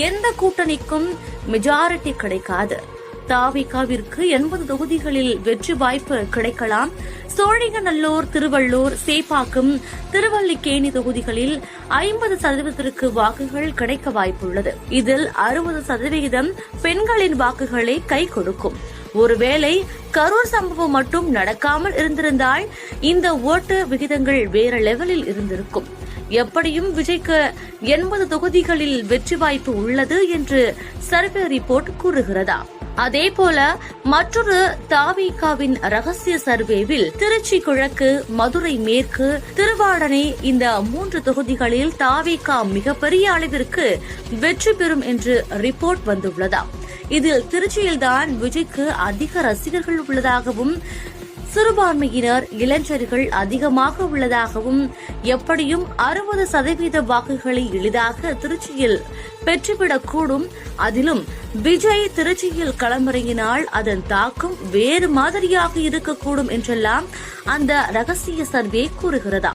எந்த கூட்டணிக்கும் மெஜாரிட்டி கிடைக்காது. தாவிகாவிற்கு 80 தொகுதிகளில் வெற்றி வாய்ப்பு கிடைக்கலாம். சோழிங்கநல்லூர், திருவள்ளூர், சேப்பாக்கம், திருவல்லிக்கேணி தொகுதிகளில் 50% வாக்குகள் கிடைக்க வாய்ப்புள்ளது. இதில் 60% பெண்களின் வாக்குகளை கை கொடுக்கும். ஒருவேளை கரூர் சம்பவம் மட்டும் நடக்காமல் இருந்திருந்தால் இந்த ஓட்டு விகிதங்கள் வேற லெவலில் இருந்திருக்கும். எப்படியும் விஜய்க்கு 80 தொகுதிகளில் வெற்றி வாய்ப்பு உள்ளது என்று சர்வே ரிப்போர்ட் கூறுகிறதா? அதேபோல மற்றொரு தாவிகாவின் ரகசிய சர்வேவில் திருச்சி கிழக்கு, மதுரை மேற்கு, திருவாடனை இந்த 3 தொகுதிகளில் தாவிகா மிகப்பெரிய அளவிற்கு வெற்றி பெறும் என்று ரிப்போர்ட் வந்துள்ளதா? இதில் திருச்சியில்தான் விஜய்க்கு அதிக ரசிகர்கள் உள்ளதாகவும், சிறுபான்மையினர், இளைஞர்கள் அதிகமாக உள்ளதாகவும், எப்படியும் 60% வாக்குகளை எளிதாக திருச்சியில் பெற்றுவிடக்கூடும். அதிலும் விஜய் திருச்சியில் களமிறங்கினால் அதன் தாக்கம் வேறு மாதிரியாக இருக்கக்கூடும் என்றெல்லாம் அந்த ரகசிய சர்வே கூறுகிறதா?